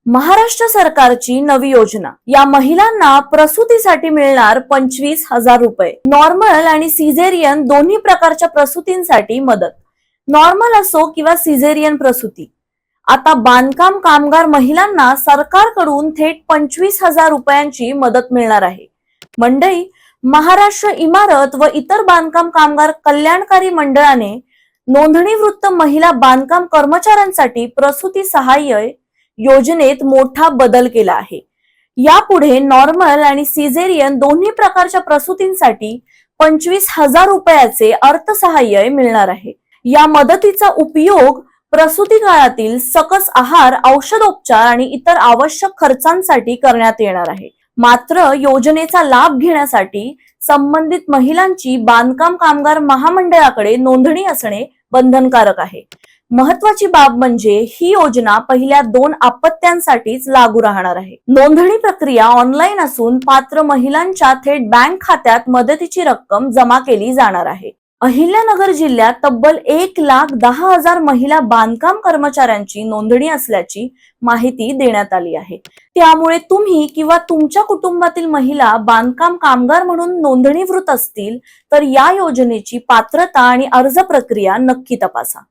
महाराष्ट्र सरकारची नवी योजना। या महिलांना प्रसूतीसाठी मिळणार 25,000 रुपये। नॉर्मल आणि सिझेरियन दोन्ही प्रकारच्या प्रसूतींसाठी मदत। नॉर्मल असो किंवा सिझेरियन प्रसूती, आता बांधकाम कामगार महिलांना सरकारकडून थेट 25,000 रुपयांची मदत मिळणार आहे। मंडळी, महाराष्ट्र इमारत व इतर बांधकाम कामगार कल्याणकारी मंडळाने नोंदणीकृत महिला बांधकाम कर्मचाऱ्यांसाठी प्रसूती सहाय्य योजनेत मोठा बदल केला आहे। यापुढे नॉर्मल आणि सिझेरियन दोन्ही प्रकारच्या प्रसूतींसाठी 25,000 रुपयाचे अर्थसहाय्य मिळणार आहे। या मदतीचा उपयोग प्रसूती काळातील सकस आहार, औषधोपचार आणि इतर आवश्यक खर्चांसाठी करण्यात येणार आहे। मात्र योजनेचा लाभ घेण्यासाठी संबंधित महिलांची बांधकाम कामगार महामंडळाकडे नोंदणी असणे बंधनकारक आहे। महत्वाची बाब म्हणजे ही योजना पहिल्या 2 आपत्त्यांसाठीच लागू राहणार आहे। नोंदणी प्रक्रिया ऑनलाईन असून पात्र महिलांच्या थेट बँक खात्यात मदतीची रक्कम जमा केली जाणार आहे। अहिल्यानगर जिल्ह्यात तब्बल 1,10,000 महिला बांधकाम कर्मचाऱ्यांची नोंदणी असल्याची माहिती देण्यात आली आहे। त्यामुळे तुम्ही किंवा तुमच्या कुटुंबातील महिला बांधकाम कामगार म्हणून नोंदणीकृत असतील तर या योजनेची पात्रता आणि अर्ज प्रक्रिया नक्की तपासा।